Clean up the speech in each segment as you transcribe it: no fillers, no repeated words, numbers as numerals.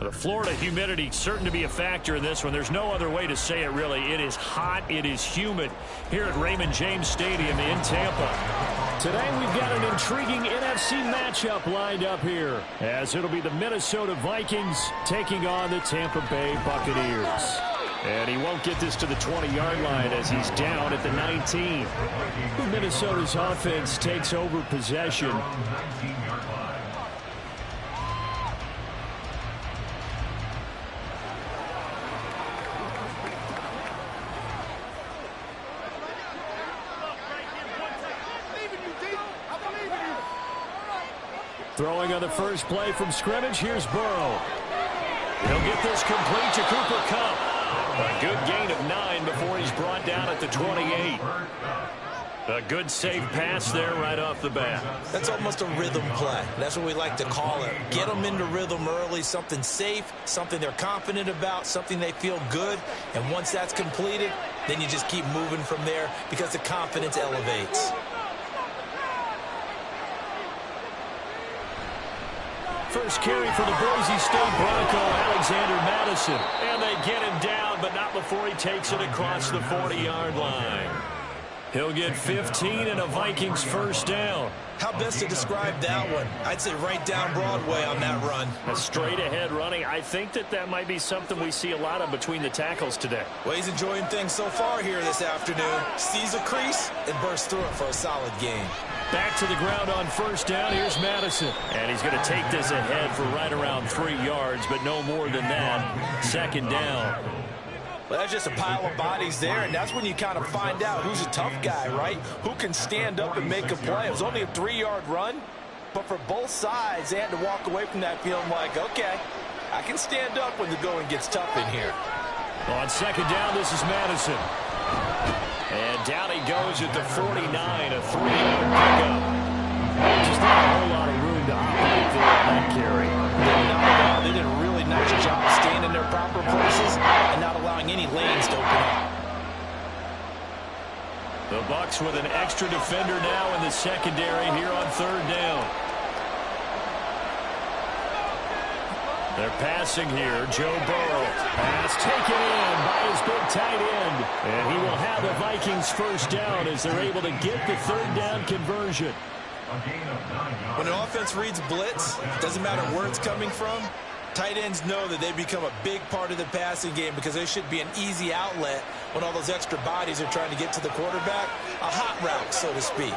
The Florida humidity certain to be a factor in this one. There's no other way to say it, really. It is hot. It is humid here at Raymond James Stadium in Tampa. Today we've got an intriguing NFC matchup lined up here, as it'll be the Minnesota Vikings taking on the Tampa Bay Buccaneers. And he won't get this to the 20-yard line as he's down at the 19. Minnesota's offense takes over possession. Throwing on the first play from scrimmage, here's Burrow. He'll get this complete to Cooper Kupp. A good gain of 9 before he's brought down at the 28. A good safe pass there right off the bat. That's almost a rhythm play. That's what we like to call it. Get them into rhythm early, something safe, something they're confident about, something they feel good. And once that's completed, then you just keep moving from there because the confidence elevates. First carry for the Boise State Bronco, Alexander Mattison. And they get him down, but not before he takes it across the 40-yard line. He'll get 15 and a Vikings first down. How best to describe that one? I'd say right down Broadway on that run. A straight-ahead running. I think that might be something we see a lot of between the tackles today. Well, he's enjoying things so far here this afternoon. Sees a crease and bursts through it for a solid gain. Back to the ground on first down. Here's Mattison. And he's going to take this ahead for right around 3 yards, but no more than that. Second down. Well, that's just a pile of bodies there, and that's when you kind of find out who's a tough guy, right? Who can stand up and make a play. It was only a 3-yard run, but for both sides, they had to walk away from that feeling like, okay, I can stand up when the going gets tough in here. On second down, this is Mattison. And down he goes at the 49, a 3-yard pickup. Just not a whole lot of room to operate there on that carry. Not at all. They did a really nice job staying in their proper places and not allowing any lanes to open up. The Bucs with an extra defender now in the secondary here on third down. They're passing here. Joe Burrow. Pass taken in by his big tight end. And he will have the Vikings first down as they're able to get the third down conversion. When an offense reads blitz, doesn't matter where it's coming from, tight ends know that they become a big part of the passing game because there should be an easy outlet when all those extra bodies are trying to get to the quarterback. A hot route, so to speak.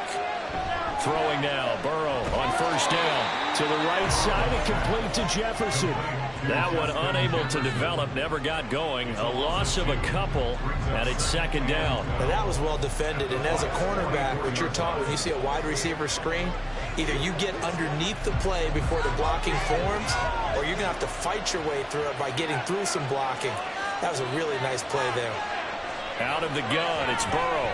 Throwing now, Burrow on first down. To the right side and complete to Jefferson. That one unable to develop, never got going. A loss of a couple, and it's second down. Now that was well defended, and as a cornerback, what you're taught when you see a wide receiver screen, either you get underneath the play before the blocking forms, or you're going to have to fight your way through it by getting through some blocking. That was a really nice play there. Out of the gun, it's Burrow.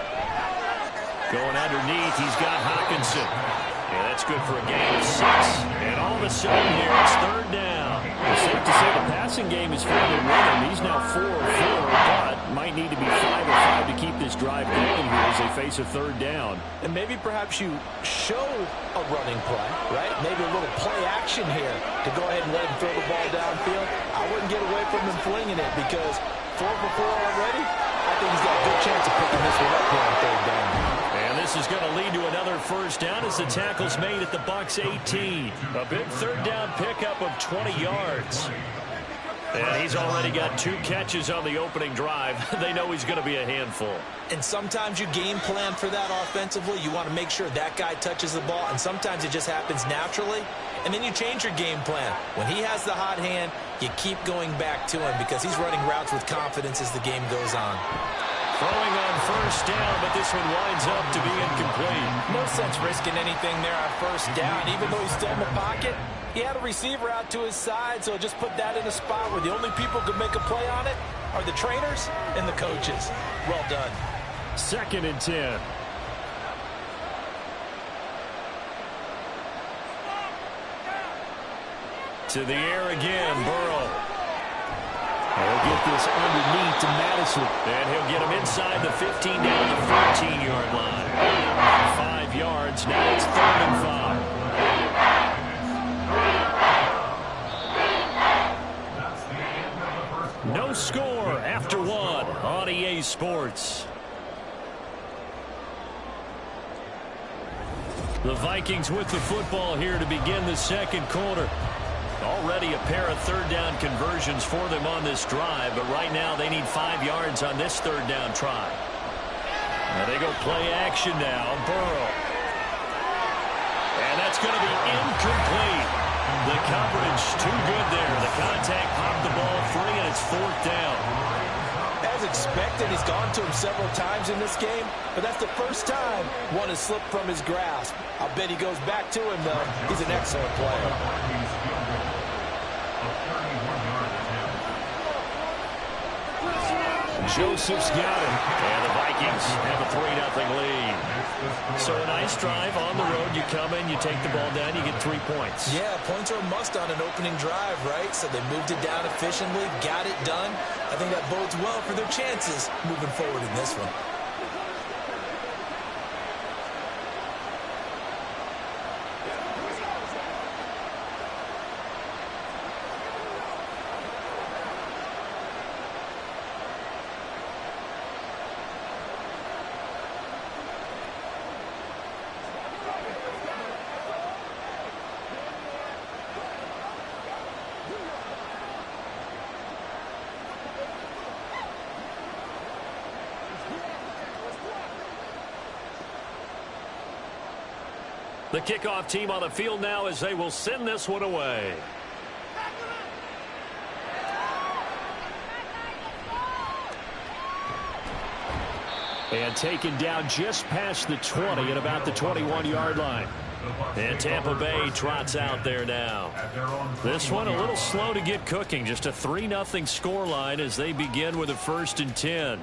Going underneath, he's got Hockenson. Yeah, that's good for a gain of 6. And all of a sudden here, it's third down. It's safe to say the passing game is fairly rhythm. He's now 4 of 4, but might need to be 5 of 5 to keep this drive going here as they face a third down. And maybe perhaps you show a running play, right? Maybe a little play action here to go ahead and let him throw the ball downfield. I wouldn't get away from him flinging it because 4 for 4 already, I think he's got a good chance of picking this one up here on third down. This is going to lead to another first down as the tackle's made at the Bucs 18. A big third down pickup of 20 yards. And he's already got 2 catches on the opening drive. They know he's going to be a handful. And sometimes you game plan for that offensively. You want to make sure that guy touches the ball, and sometimes it just happens naturally. And then you change your game plan. When he has the hot hand, you keep going back to him because he's running routes with confidence as the game goes on. Throwing on first down, but this one winds up to be incomplete. No sense risking anything there on first down. Even though he's still in the pocket, he had a receiver out to his side, so just put that in a spot where the only people who can make a play on it are the trainers and the coaches. Well done. Second and 10. To the air again, Burrow. He'll get this underneath to Mattison. And he'll get him inside the 15 down the 14-yard line. 5 yards. Now it's 3rd and 5. No score after 1 on EA Sports. The Vikings with the football here to begin the second quarter. Already a pair of third down conversions for them on this drive, but right now they need 5 yards on this third down try. Now they go play action now. Burrow. And that's going to be incomplete. The coverage too good there. The contact popped the ball free, and it's 4th down. As expected, he's gone to him several times in this game, but that's the first time one has slipped from his grasp. I'll bet he goes back to him, though. He's an excellent player. Joseph's got it. And the Vikings have a 3-0 lead. So a nice drive on the road. You come in, you take the ball down, you get 3 points. Yeah, points are a must on an opening drive, right? So they moved it down efficiently, got it done. I think that bodes well for their chances moving forward in this one. The kickoff team on the field now as they will send this one away. And taken down just past the 20 at about the 21-yard line. And Tampa Bay trots out there now. This one a little slow to get cooking. Just a 3-0 score line as they begin with a 1st and 10.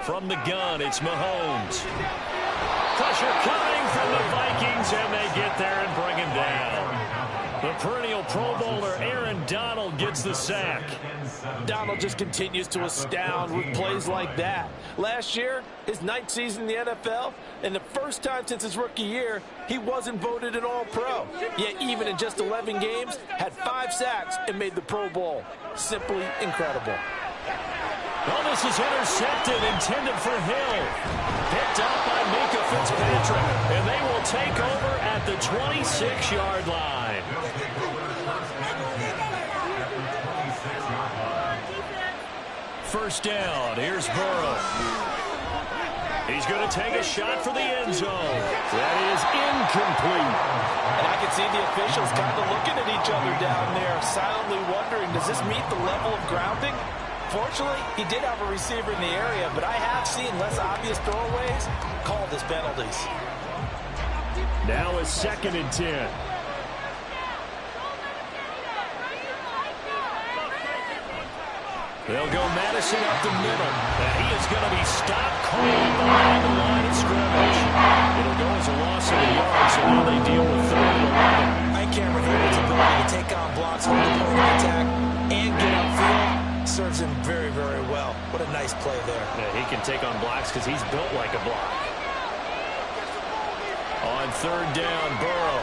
From the gun, it's Mahomes. Pressure coming from the Vikings, and they get there and bring him down. The perennial Pro Bowler Aaron Donald gets the sack. Donald just continues to astound with plays like that. Last year, his 9th season in the NFL, and the first time since his rookie year, he wasn't voted an All-Pro. Yet even in just 11 games, had 5 sacks and made the Pro Bowl. Simply incredible. Well, this is intercepted, intended for Hill. Picked up by Minkah Fitzpatrick, and they will take over at the 26-yard line. First down, here's Burrow. He's going to take a shot for the end zone. That is incomplete. And I can see the officials kind of looking at each other down there, silently wondering, does this meet the level of grounding? Fortunately, he did have a receiver in the area, but I have seen less obvious throwaways called as penalties. Now a 2nd and 10. They'll go Madison up the middle. And he is going to be stopped cold behind the line of scrimmage. It'll go as a loss of a yard, so now they deal with 3rd and 11. Mike Cameron Heyward's ability to take on blocks, hold the point of attack, and get upfield serves him very, very well. What a nice play there. Yeah, he can take on blocks because he's built like a block. On 3rd down, Burrow.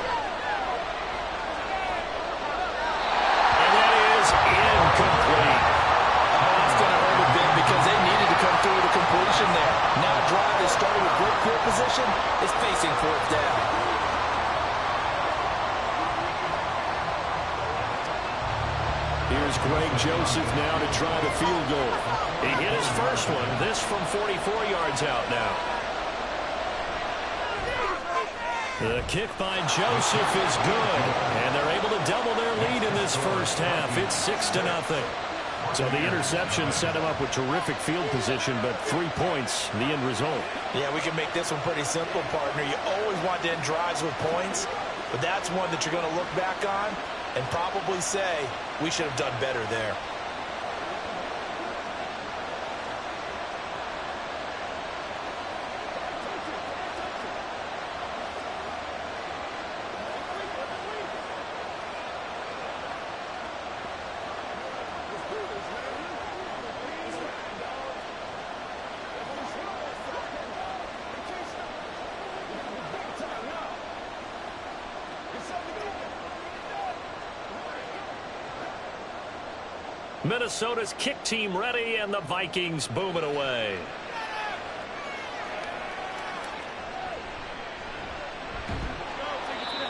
And that is incomplete. That's going to hurt a bit because they needed to come through with a completion there. Now a drive that started with great field position is facing 4th down. Here's Greg Joseph now to try the field goal. He hit his first one. This from 44 yards out now. The kick by Joseph is good, and they're able to double their lead in this first half. It's 6-0. So the interception set him up with terrific field position, but 3 points, the end result. Yeah, we can make this one pretty simple, partner. You always want to end drives with points, but that's one that you're going to look back on and probably say, we should have done better there. Minnesota's kick team ready, and the Vikings boom it away.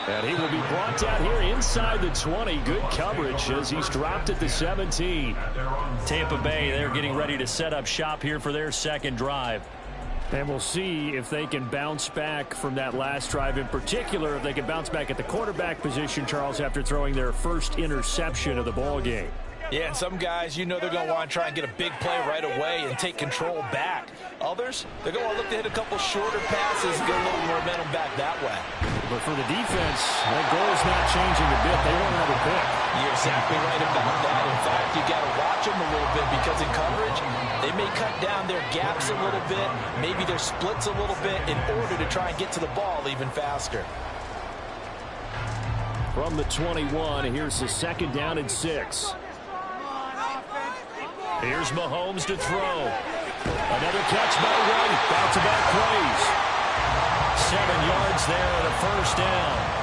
And he will be brought down here inside the 20. Good coverage as he's dropped at the 17. Tampa Bay, they're getting ready to set up shop here for their second drive. And we'll see if they can bounce back from that last drive. In particular, if they can bounce back at the quarterback position, Charles, after throwing their first interception of the ball game. Yeah, and some guys, you know they're going to want to try and get a big play right away and take control back. Others, they're going to look to hit a couple shorter passes and get a little momentum back that way. But for the defense, that goal is not changing a bit. They want another pick. You're exactly right about that. In fact, you got to watch them a little bit because in coverage, they may cut down their gaps a little bit, maybe their splits a little bit in order to try and get to the ball even faster. From the 21, here's the second down and 6. Here's Mahomes to throw. Another catch by White. Back-to-back plays. 7 yards there and a first down.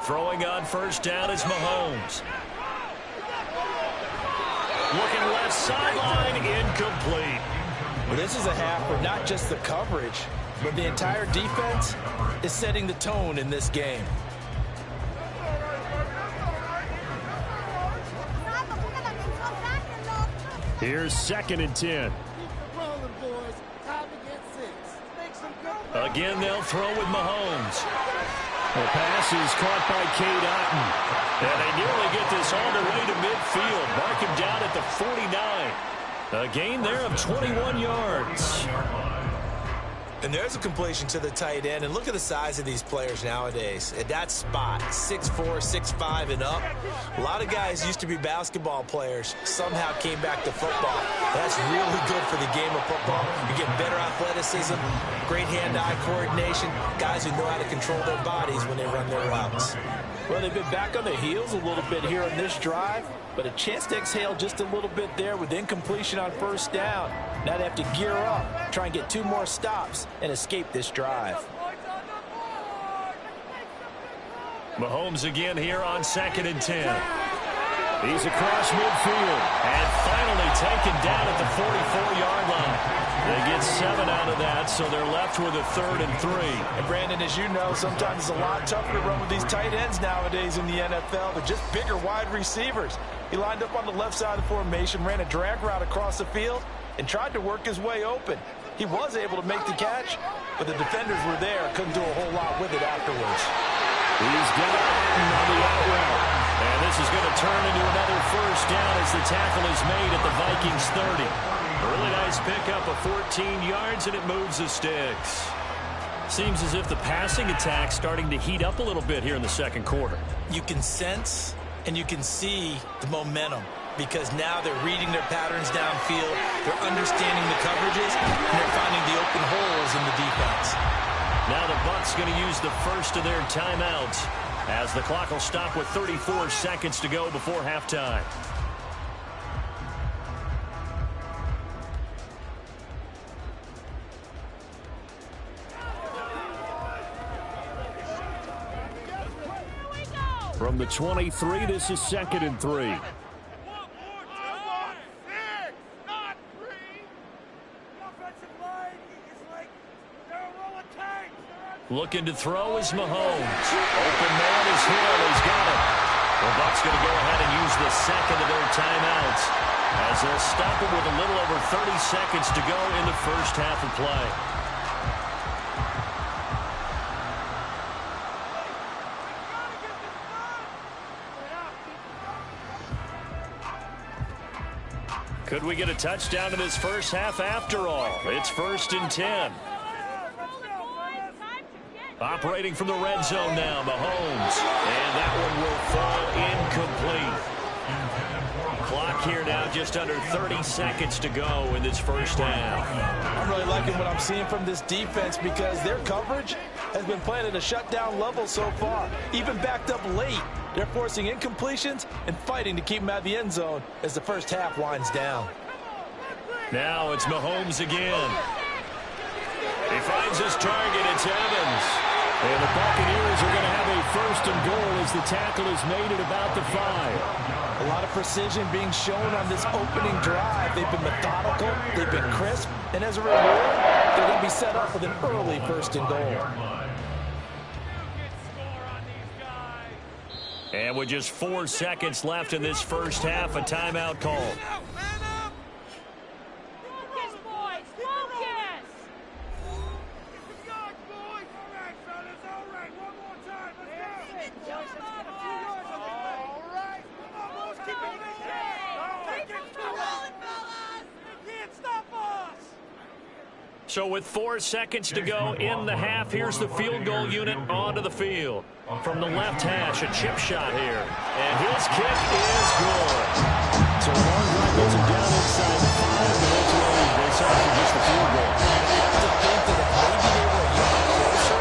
Throwing on first down is Mahomes. Looking left sideline, incomplete. Well, this is a half where not just the coverage, but the entire defense is setting the tone in this game. Here's second and 10. Again, they'll throw with Mahomes. The pass is caught by Cade Otton. And they nearly get this all the way to midfield. Mark him down at the 49. A gain there of 21 yards. And there's a completion to the tight end. And look at the size of these players nowadays. At that spot, 6'4", 6'5", and up. A lot of guys used to be basketball players. Somehow came back to football. That's really good for the game of football. You get better athleticism, great hand-eye coordination, guys who know how to control their bodies when they run their routes. Well, they've been back on their heels a little bit here on this drive, but a chance to exhale just a little bit there with incompletion on first down. Now they have to gear up, try and get 2 more stops, and escape this drive. Mahomes again here on second and 10. He's across midfield and finally taken down at the 44-yard line. They get 7 out of that, so they're left with a 3rd and 3. And Brandon, as you know, sometimes it's a lot tougher to run with these tight ends nowadays in the NFL. They're just bigger wide receivers. He lined up on the left side of the formation, ran a drag route across the field, and tried to work his way open. He was able to make the catch, but the defenders were there, couldn't do a whole lot with it afterwards. He's got Orton on the out route. And this is going to turn into another first down as the tackle is made at the Vikings 30. Really nice pickup of 14 yards, and it moves the sticks. Seems as if the passing attack's starting to heat up a little bit here in the second quarter. You can sense and you can see the momentum because now they're reading their patterns downfield, they're understanding the coverages, and they're finding the open holes in the defense. Now the Bucs going to use the first of their timeouts as the clock will stop with 34 seconds to go before halftime. From the 23, this is second and 3. Looking to throw is Mahomes. Open man is Hill. He's got it. The Bucs going to go ahead and use the second of their timeouts as they'll stop it with a little over 30 seconds to go in the first half of play. Could we get a touchdown in this first half after all? It's 1st and 10. Operating from the red zone now, Mahomes. And that one will fall incomplete. Clock here now, just under 30 seconds to go in this first half. I'm really liking what I'm seeing from this defense because their coverage has been playing at a shutdown level so far. Even backed up late, they're forcing incompletions and fighting to keep them out of the end zone as the first half winds down. Now it's Mahomes again. He finds his target. It's Evans. And the Buccaneers are going to have a first and goal as the tackle is made at about the 5. A lot of precision being shown on this opening drive. They've been methodical, they've been crisp, and as a reward, they're going to be set up with an early first and goal. And with just 4 seconds left in this first half, a timeout call. So with 4 seconds to go in the half, here's the field goal unit onto the field. From the left hash, a chip shot here. And his kick is good. So a long drive goes him down inside the 5, but ultimately they settle for just the field goal. I have to think that if maybe they were a yard closer,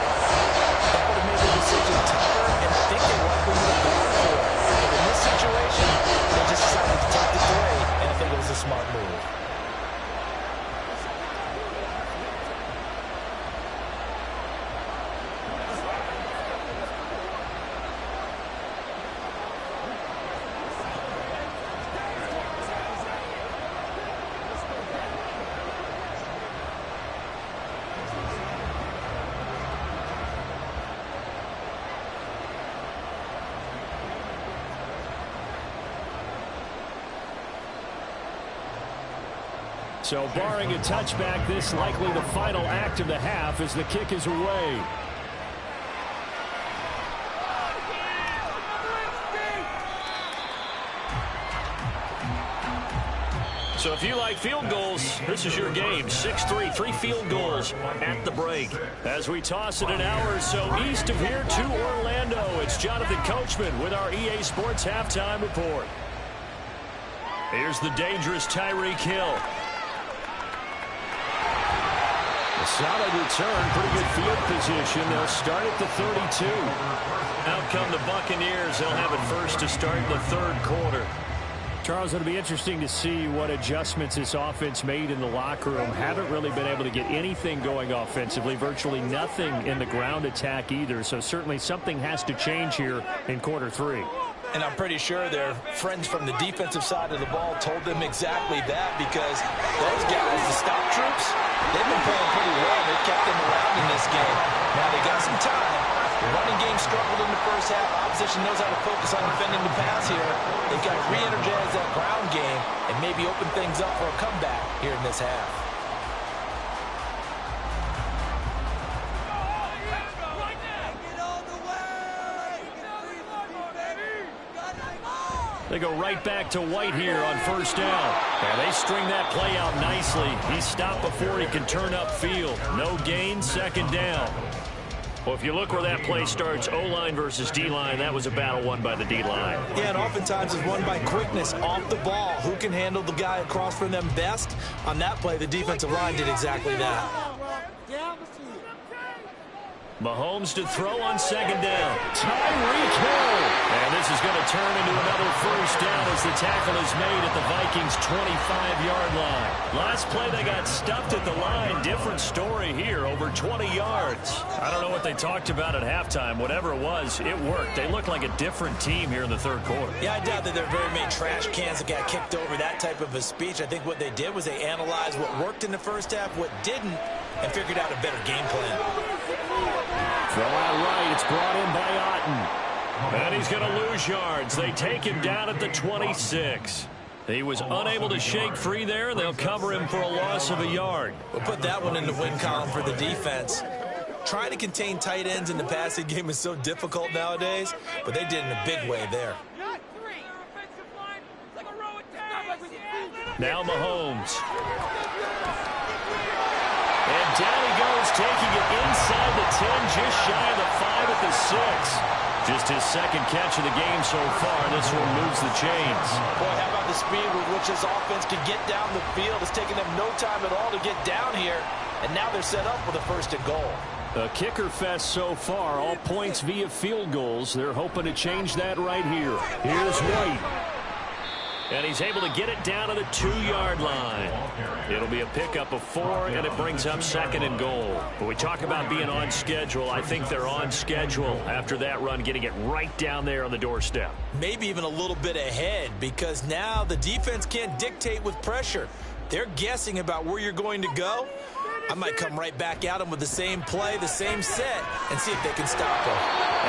that would have made the decision tougher, and I think they likely would have gone for it. But in this situation, they just decided to take the 3, and I think it was a smart move. So barring a touchback, this likely the final act of the half as the kick is away. So if you like field goals, this is your game. 6-3, 3 field goals at the break. As we toss it an hour or so east of here to Orlando, it's Jonathan Coachman with our EA Sports Halftime Report. Here's the dangerous Tyreek Hill. A solid return, pretty good field position. They'll start at the 32. Out come the Buccaneers. They'll have it first to start the third quarter. Charles, it'll be interesting to see what adjustments this offense made in the locker room. Haven't really been able to get anything going offensively, virtually nothing in the ground attack either. So certainly something has to change here in quarter 3. And I'm pretty sure their friends from the defensive side of the ball told them exactly that, because those guys, the stop troops, they've been playing pretty well. They've kept them around in this game. Now they got some time. The running game struggled in the first half. Opposition knows how to focus on defending the pass here. They've got to re-energize that ground game and maybe open things up for a comeback here in this half. They go right back to White here on first down. And they string that play out nicely. He's stopped before he can turn upfield. No gain, second down. Well, if you look where that play starts, O-line versus D-line, that was a battle won by the D-line. Yeah, and oftentimes it's won by quickness off the ball. Who can handle the guy across from them best? On that play, the defensive line did exactly that. Mahomes to throw on second down. Tyreek Hill. And this is going to turn into another first down as the tackle is made at the Vikings' 25-yard line. Last play, they got stuffed at the line. Different story here, over 20 yards. I don't know what they talked about at halftime. Whatever it was, it worked. They look like a different team here in the third quarter. Yeah, I doubt that there are very many trash cans that got kicked over, that type of a speech. I think what they did was they analyzed what worked in the first half, what didn't, and figured out a better game plan. Throw out right. It's brought in by Otten. And he's going to lose yards. They take him down at the 26. He was unable to shake free there. They'll cover him for a loss of a yard. We'll put that one in the win column for the defense. Trying to contain tight ends in the passing game is so difficult nowadays, but they did in a big way there. Now Mahomes. And down he goes, taking it inside the 10, just shy of the 5 at the 6. Just his second catch of the game so far. This one moves the chains. Boy, how about the speed with which this offense can get down the field? It's taking them no time at all to get down here. And now they're set up with a 1st and goal. A kicker fest so far. All points via field goals. They're hoping to change that right here. Here's White. And he's able to get it down to the 2-yard line. It'll be a pickup of 4, and it brings up 2nd and goal. When we talk about being on schedule, I think they're on schedule after that run, getting it right down there on the doorstep. Maybe even a little bit ahead, because now the defense can't dictate with pressure. They're guessing about where you're going to go. I might come right back at them with the same play, the same set, and see if they can stop them.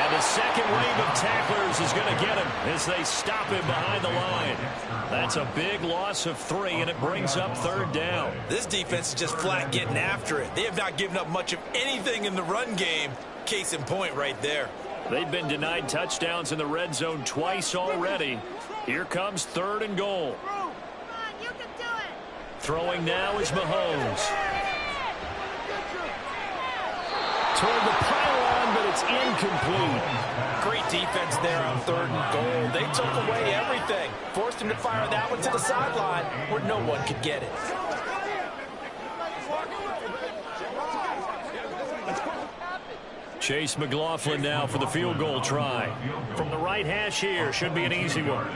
And the second wave of tacklers is going to get him as they stop him behind the line. That's a big loss of 3, and it brings up 3rd down. This defense is just flat getting after it. They have not given up much of anything in the run game. Case in point right there. They've been denied touchdowns in the red zone twice already. Here comes 3rd and goal. Throwing now is Mahomes. Toward the pylon, but it's incomplete. Great defense there on 3rd and goal. They took away everything. Forced him to fire that one to the sideline where no one could get it. Chase McLaughlin now for the field goal try. From the right hash here, should be an easy one.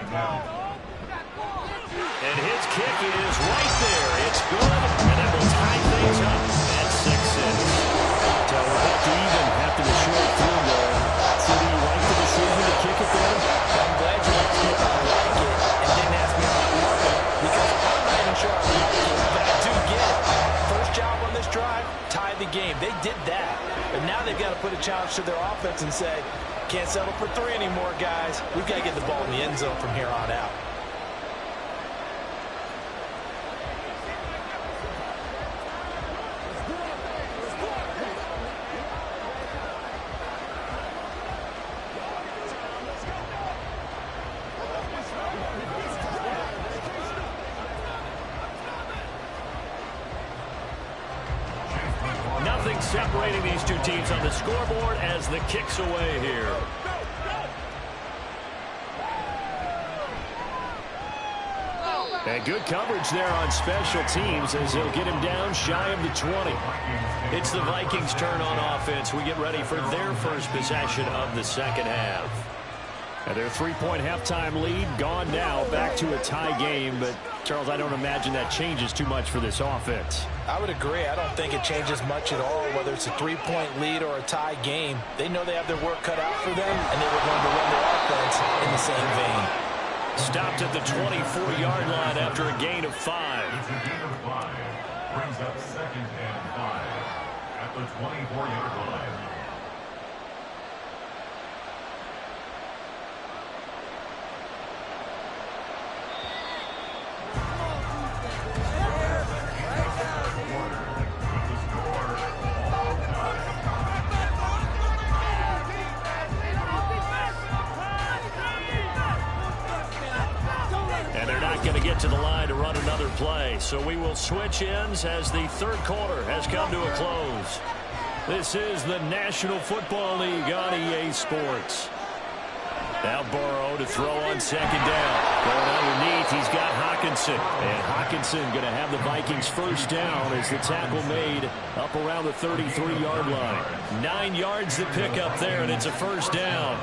And his kick is right there. It's good, and that will tie things up at 6-6. So we're back to even after the short field goal. So do you like the decision to kick it there? I'm glad you asked me if I like it and didn't ask me if I love it, because I'm not even sure I like it, but I do get it. First job on this drive, tie the game. They did that, but now they've got to put a challenge to their offense and say, can't settle for 3 anymore, guys. We've got to get the ball in the end zone from here on out. Nothing separating these two teams on the scoreboard as the kick's away here. And good coverage there on special teams as they'll get him down shy of the 20. It's the Vikings' turn on offense. We get ready for their first possession of the 2nd half. And their 3-point halftime lead gone now, back to a tie game. But, Charles, I don't imagine that changes too much for this offense. I would agree. I don't think it changes much at all, whether it's a 3-point lead or a tie game. They know they have their work cut out for them, and they were going to run their offense in the same vein. Stopped at the 24-yard line after a gain of 5. Brings up 2nd and 5 at the 24-yard line. Going to get to the line to run another play. So we will switch ends as the 3rd quarter has come to a close. This is the National Football League on EA Sports. Now Burrow to throw on 2nd down. Going underneath, he's got Hockenson. And Hockenson going to have the Vikings' 1st down as the tackle made up around the 33-yard line. 9 yards to pick up there, and it's a 1st down.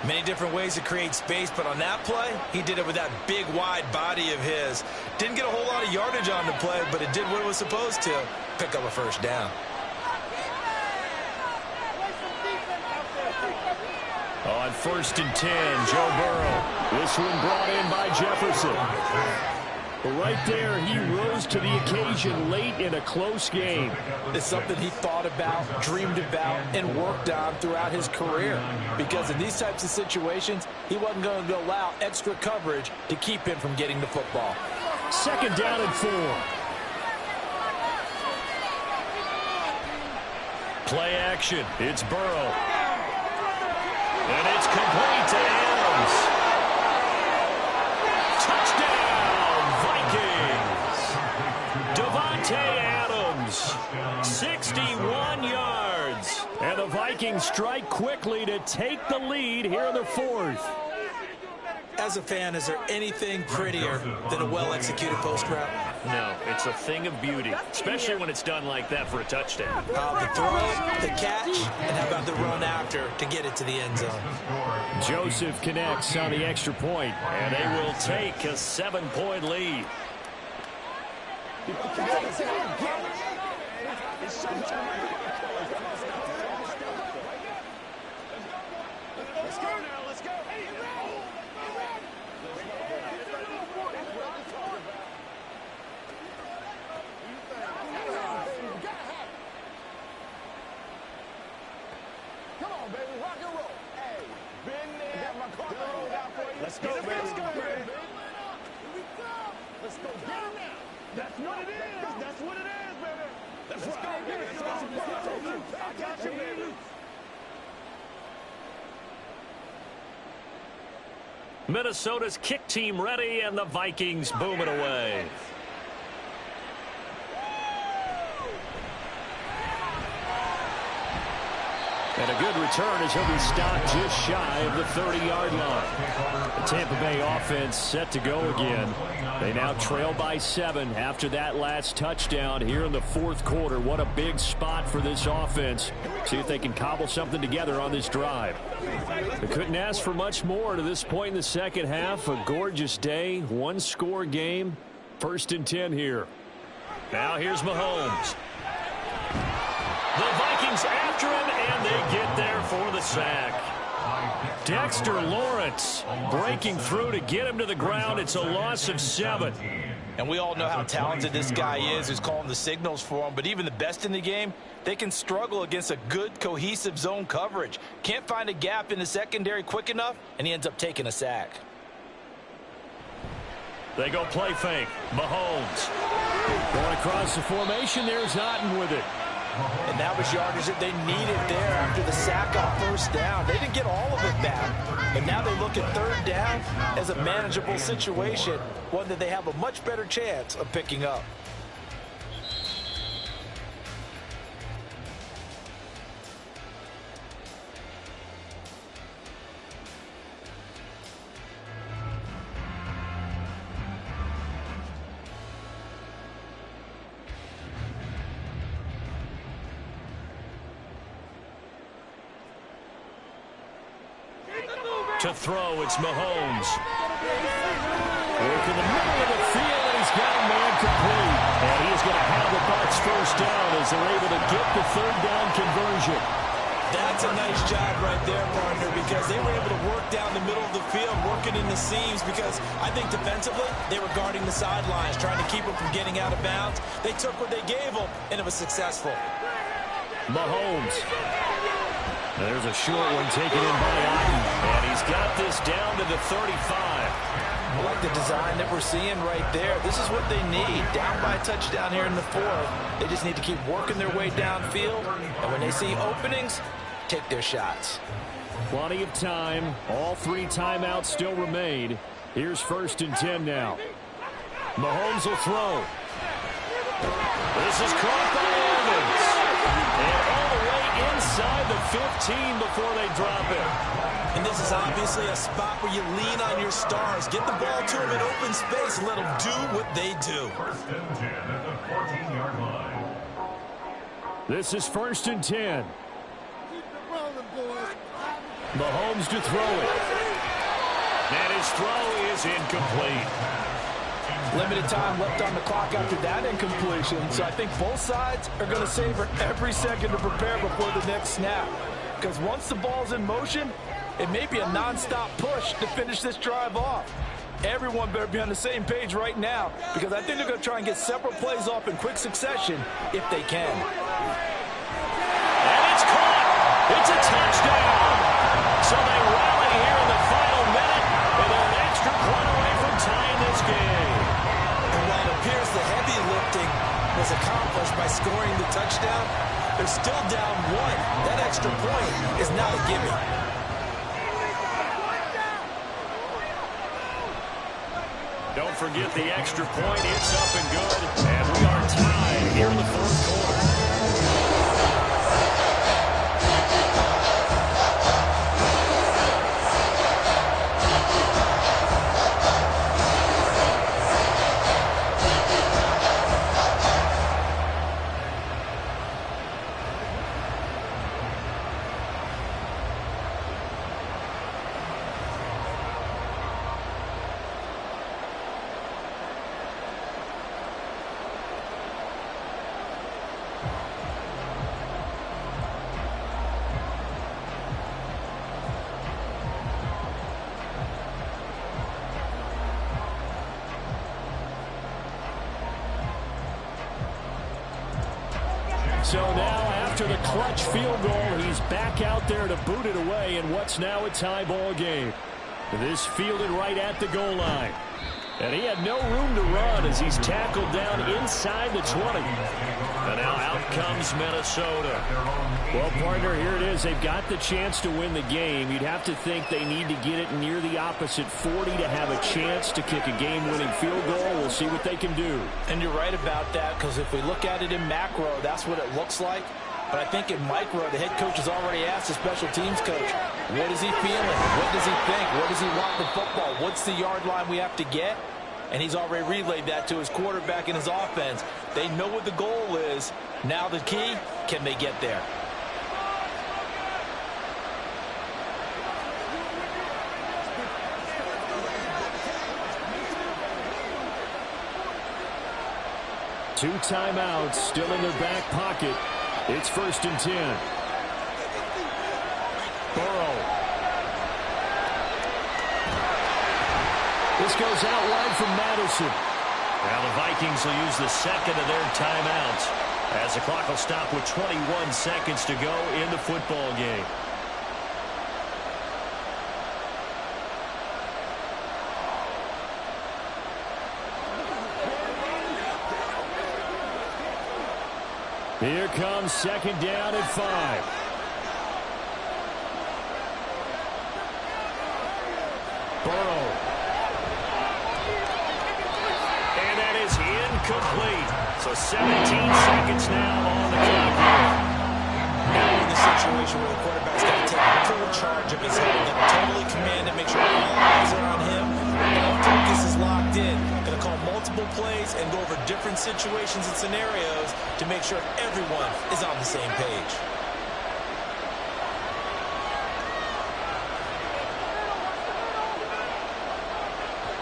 Many different ways to create space, but on that play, he did it with that big, wide body of his. Didn't get a whole lot of yardage on the play, but it did what it was supposed to. Pick up a 1st down. On 1st and 10, Joe Burrow. This one brought in by Jefferson. Right there, he rose to the occasion late in a close game. It's something he thought about, dreamed about, and worked on throughout his career. Because in these types of situations, he wasn't going to allow extra coverage to keep him from getting the football. 2nd down and 4. Play action. It's Burrow. And it's complete to Adams. Touchdown, Vikings. Davante Adams, 61 yards. And the Vikings Vikings strike quickly to take the lead here in the fourth. As a fan, is there anything prettier than a well-executed post route? No, it's a thing of beauty, especially when it's done like that for a touchdown. The throw, the catch, and how about the run after to get it to the end zone? Joseph connects on the extra point, and they will take a 7-point lead. Let's go, baby. Let's go. Get him now. That's what it is. That's what it is, baby. Let's go. Get it. I got you, baby. Minnesota's kick team ready, and the Vikings boom it away. And a good return as he'll be stopped just shy of the 30-yard line. The Tampa Bay offense set to go again. They now trail by 7 after that last touchdown here in the fourth quarter. What a big spot for this offense. See if they can cobble something together on this drive. They couldn't ask for much more to this point in the second half. A gorgeous day, one-score game. 1st and 10 here. Now here's Mahomes. The Vikings after him, and they get there for the sack. Dexter Lawrence breaking through to get him to the ground. It's a loss of 7. And we all know how talented this guy is who's calling the signals for him. But even the best in the game, they can struggle against a good, cohesive zone coverage. Can't find a gap in the secondary quick enough, and he ends up taking a sack. They go play fake. Mahomes. Going across the formation. There's Otten with it. And that was yardage that they needed there after the sack on 1st down. They didn't get all of it back, but now they look at 3rd down as a manageable situation, one that they have a much better chance of picking up. To throw, it's Mahomes. Work in the middle of the field, and he's got a man complete. And he's going to have the Bucs 1st down as they're able to get the 3rd down conversion. That's a nice job right there, partner, because they were able to work down the middle of the field, working in the seams, because I think defensively they were guarding the sidelines, trying to keep them from getting out of bounds. They took what they gave them, and it was successful. Mahomes. There's a short one taken in by Otten, and he's got this down to the 35. I like the design that we're seeing right there. This is what they need. Down by a touchdown here in the 4th. They just need to keep working their way downfield, and when they see openings, take their shots. Plenty of time. All 3 timeouts still remain. Here's 1st and 10 now. Mahomes will throw. This is caught by Evans. And all the way inside the 15 before they drop it. And this is obviously a spot where you lean on your stars. Get the ball to them in open space and let them do what they do. 1st and 10 at the 14-yard line. This is 1st and 10. Mahomes to throw it. And his throw is incomplete. Limited time left on the clock after that incompletion. So I think both sides are going to savor every second to prepare before the next snap. Because once the ball's in motion, it may be a nonstop push to finish this drive off. Everyone better be on the same page right now, because I think they're going to try and get several plays off in quick succession if they can. And it's caught. It's a touchdown. So they rally here in the final minute, and they're an extra point away from tying this game. And while it appears the heavy lifting was accomplished by scoring the touchdown, they're still down 1. That extra point is not a gimme. Don't forget the extra point. It's up and good. And we are tied here in the 4th quarter. So now after the clutch field goal, he's back out there to boot it away in what's now a tie ball game. This fielded right at the goal line. And he had no room to run as he's tackled down inside the 20. And now out comes Minnesota. Well, partner, here it is. They've got the chance to win the game. You'd have to think they need to get it near the opposite 40 to have a chance to kick a game-winning field goal. We'll see what they can do. And you're right about that, because if we look at it in macro, that's what it looks like. But I think in micro, the head coach has already asked the special teams coach, what is he feeling? What does he think? What does he want with football? What's the yard line we have to get? And he's already relayed that to his quarterback and his offense. They know what the goal is. Now the key, can they get there? Two timeouts still in their back pocket. It's 1st and 10. Burrow. This goes out wide from Madison. Now the Vikings will use the second of their timeouts as the clock will stop with 21 seconds to go in the football game. Here comes 2nd down at 5. Burrow. And that is incomplete. So 17 seconds now on the clock here. Now in the situation where the quarterback's got to take full charge of his head, got to totally command it, make sure all eyes are on him, all focus is locked in. Going to call multiple plays and go over different situations and scenarios to make sure everyone is on the same page.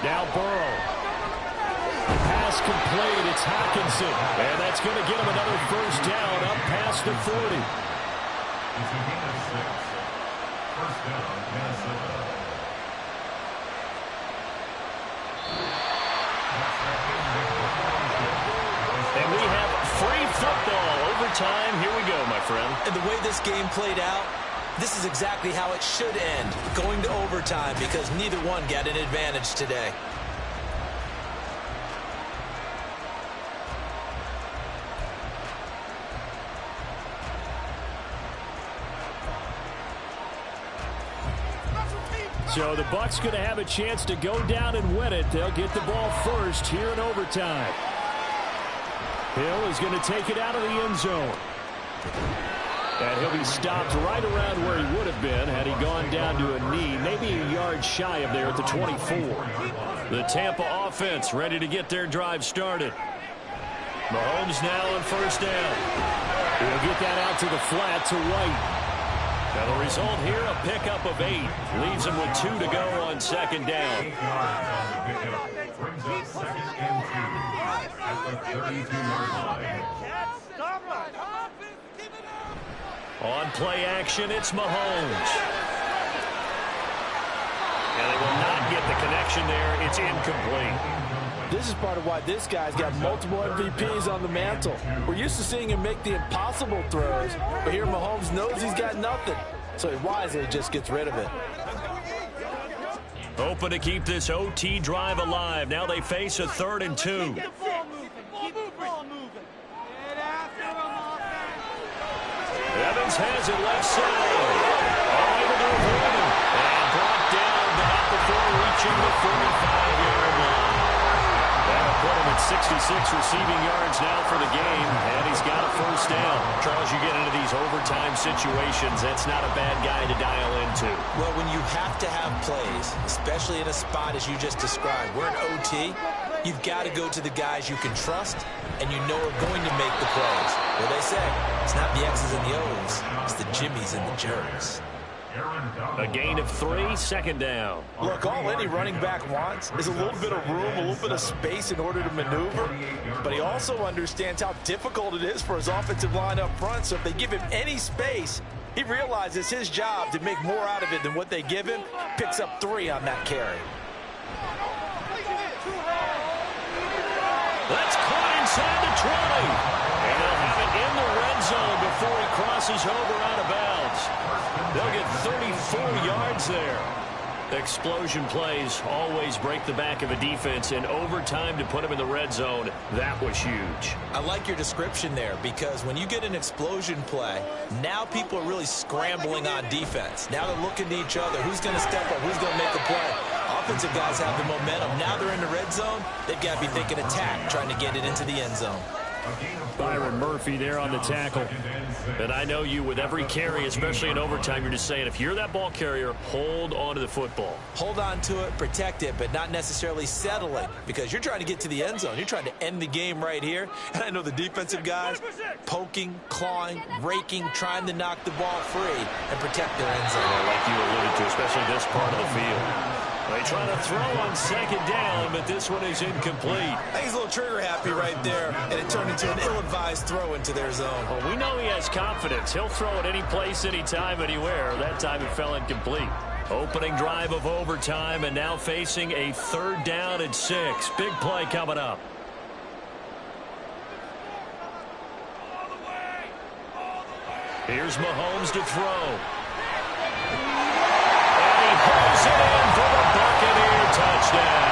Now Burrow. Pass complete. It's Hockenson. And that's going to get him another 1st down up past the 40. It's a gain of 6. 1st down, Minnesota. And we have free football. Overtime. Here we go, my friend. And the way this game played out, this is exactly how it should end, going to overtime, because neither one got an advantage today. So the Bucs going to have a chance to go down and win it. They'll get the ball first here in overtime. Hill is going to take it out of the end zone. And he'll be stopped right around where he would have been had he gone down to a knee, maybe a yard shy of there at the 24. The Tampa offense ready to get their drive started. Mahomes now on 1st down. He'll get that out to the flat to White. Now the result here, a pickup of 8. Leaves him with 2 to go on 2nd down. 8 yards on the pickup. Brings up 2nd and 2 at the 32-yard line. On play action, it's Mahomes. And they will not get the connection there. It's incomplete. This is part of why this guy's got multiple MVPs on the mantle. We're used to seeing him make the impossible throws, but here Mahomes knows he's got nothing, so he wisely just gets rid of it. Hoping to keep this OT drive alive. Now they face a 3rd and 2. Evans has it left side. All able to avoid him. And brought down, but not before reaching the 45-yard line. That'll put him at 66 receiving yards now for the game, and he's got a 1st down. Charles, you get into these overtime situations, that's not a bad guy to dial into. Well, when you have to have plays, especially in a spot as you just described, we're in OT, you've got to go to the guys you can trust and you know are going to make the plays. Well, they say it's not the X's and the O's, it's the Jimmys and the Jerks. A gain of 3, 2nd down. Look, all any running back wants is a little bit of room, a little bit of space in order to maneuver. But he also understands how difficult it is for his offensive line up front. So if they give him any space, he realizes his job to make more out of it than what they give him. Picks up 3 on that carry. That's caught inside the 20. And they'll have it in the red zone before he crosses over out of bounds. They'll get 34 yards there. Explosion plays always break the back of a defense, and overtime to put them in the red zone, that was huge. I like your description there, because when you get an explosion play, now people are really scrambling on defense. Now they're looking to each other. Who's going to step up? Who's going to make the play? Offensive guys have the momentum. Now they're in the red zone. They've got to be thinking attack, trying to get it into the end zone. Byron Murphy there on the tackle. And I know you, with every carry, especially in overtime, you're just saying, if you're that ball carrier, hold on to the football. Hold on to it, protect it, but not necessarily settle it, because you're trying to get to the end zone. You're trying to end the game right here. And I know the defensive guys poking, clawing, raking, trying to knock the ball free and protect their end zone. Like you alluded to, especially this part of the field. They try to throw on second down, but this one is incomplete. I think he's a little trigger happy right there, and it turned into an ill-advised throw into their zone. Well, we know he has confidence. He'll throw it any place, anytime, anywhere. That time it fell incomplete. Opening drive of overtime, and now facing a 3rd down and 6. Big play coming up. Here's Mahomes to throw. Pulls it in for the Buccaneer touchdown.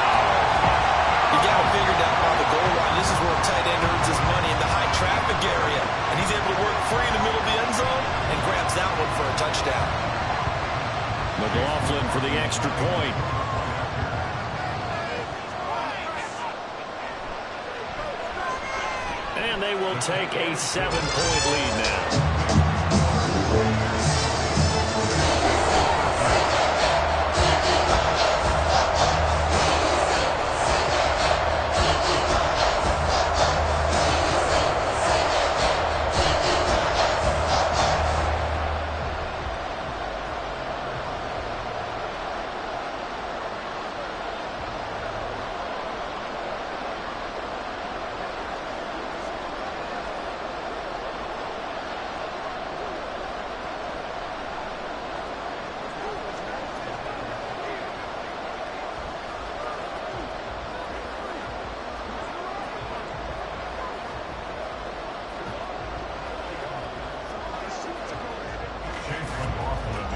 You got to figure down by the goal line. This is where a tight end earns his money, in the high traffic area. And he's able to work free in the middle of the end zone and grabs that one for a touchdown. McLaughlin for the extra point. And they will take a 7-point lead now.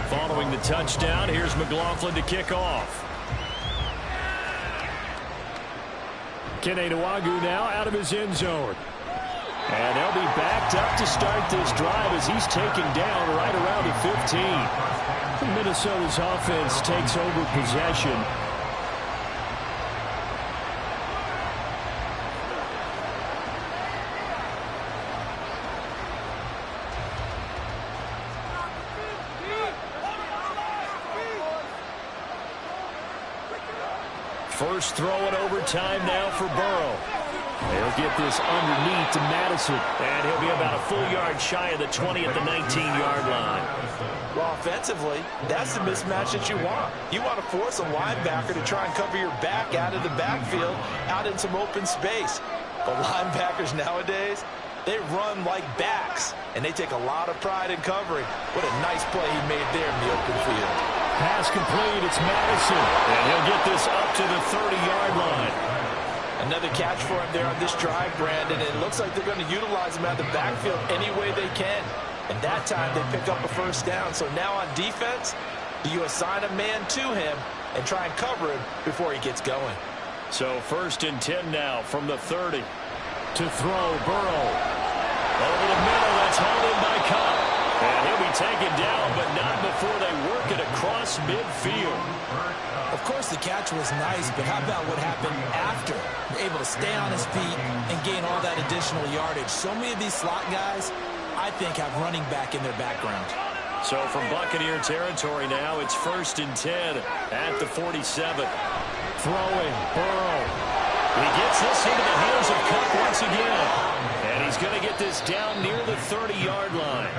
Following the touchdown, here's McLaughlin to kick off. Kene Nwangwu now out of his end zone. And they'll be backed up to start this drive as he's taken down right around the 15. Minnesota's offense takes over possession. First throw in overtime now for Burrow. They'll get this underneath to Madison. And he'll be about a full yard shy of the 20 at the 19-yard line. Well, offensively, that's the mismatch that you want. You want to force a linebacker to try and cover your back out of the backfield, out in some open space. But linebackers nowadays, they run like backs, and they take a lot of pride in covering. What a nice play he made there in the open field. Pass complete, it's Madison. And he'll get this up to the 30-yard line. Another catch for him there on this drive, Brandon. It looks like they're going to utilize him out of the backfield any way they can. And that time they pick up a first down. So now on defense, you assign a man to him and try and cover him before he gets going. So 1st and 10 now from the 30. To throw, Burrow. Over the middle, that's hauled in by Cup. And he'll be taken down, but not before they work it across midfield. Of course, the catch was nice, but how about what happened after? Able to stay on his feet and gain all that additional yardage. So many of these slot guys, I think, have running back in their background. So from Buccaneer territory now, it's 1st and 10 at the 47. Throwing, Burrow. He gets this into the hands of Cup once again. And he's going to get this down near the 30-yard line.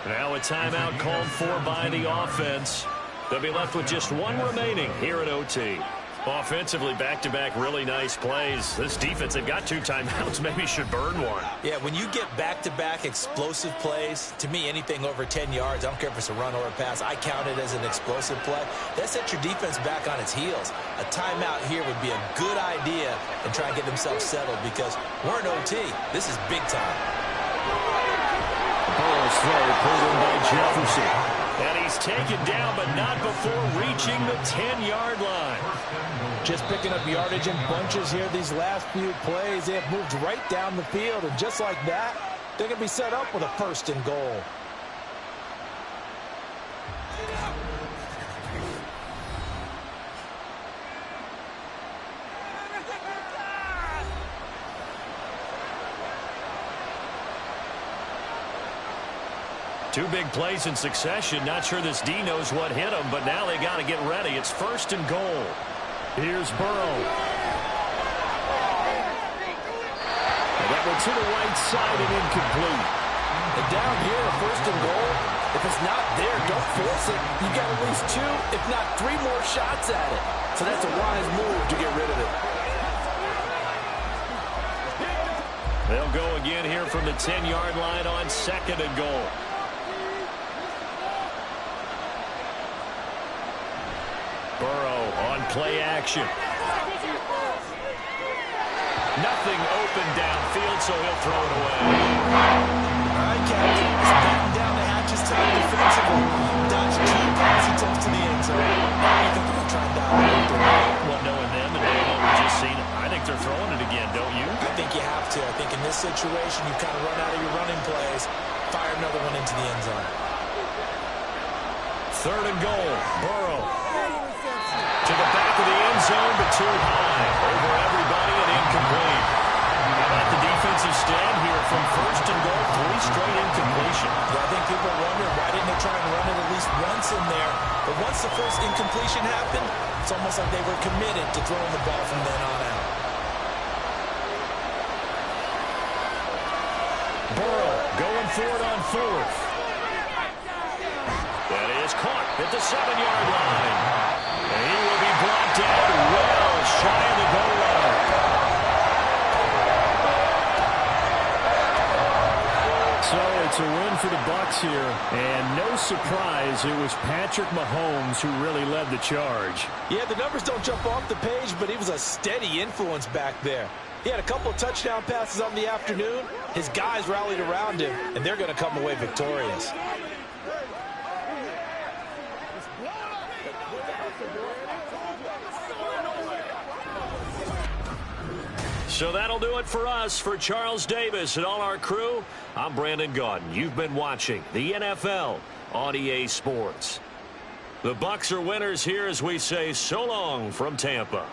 Now a timeout called for by the offense. They'll be left with just one remaining here at OT. Offensively, back-to-back really nice plays. This defense, they've got 2 timeouts, maybe should burn one. Yeah, when you get back-to-back explosive plays, to me, anything over 10 yards, I don't care if it's a run or a pass, I count it as an explosive play. That sets your defense back on its heels. A timeout here would be a good idea and try and get themselves settled because we're in OT. This is big time. throw pulled in by Jefferson. And he's taken down, but not before reaching the 10-yard line. Just picking up yardage in bunches here these last few plays. They have moved right down the field, and just like that, they're going to be set up with a 1st and goal. Two big plays in succession. Not sure this D knows what hit him, but now they got to get ready. It's 1st and goal. Here's Burrow. And that one to the right side and incomplete. And down here, 1st and goal, if it's not there, don't force it. You got at least 2, if not 3 more shots at it. So that's a wise move to get rid of it. They'll go again here from the 10-yard line on 2nd and goal. Burrow on play action. Nothing open downfield, so he'll throw it away. All right, Captain. It's batten down the hatches tonight defensively. Dodge 2 pass attempts to the end zone. Now you think they're going to try and dial it up. Well, knowing them and knowing what we've just seen, I think they're throwing it again, don't you? I think you have to. I think in this situation, you kind of run out of your running plays, fire another one into the end zone. 3rd and goal. Burrow. To the back of the end zone, but too high. Over everybody and incomplete. How about the defensive stand here from 1st and goal? 3 straight incompletion. Yeah, I think people wonder why didn't they try and run it at least once in there. But once the first incompletion happened, it's almost like they were committed to throwing the ball from then on out. Burrow going for it on 4th. That is caught at the 7-yard line. And he will be brought down well shy of the goal line. So it's a win for the Bucs here, and no surprise, it was Patrick Mahomes who really led the charge. Yeah, the numbers don't jump off the page, but he was a steady influence back there. He had a couple of touchdown passes on the afternoon. His guys rallied around him, and they're going to come away victorious. So that'll do it for us. For Charles Davis and all our crew, I'm Brandon Gaudin. You've been watching the NFL on EA Sports. The Bucs are winners here as we say so long from Tampa.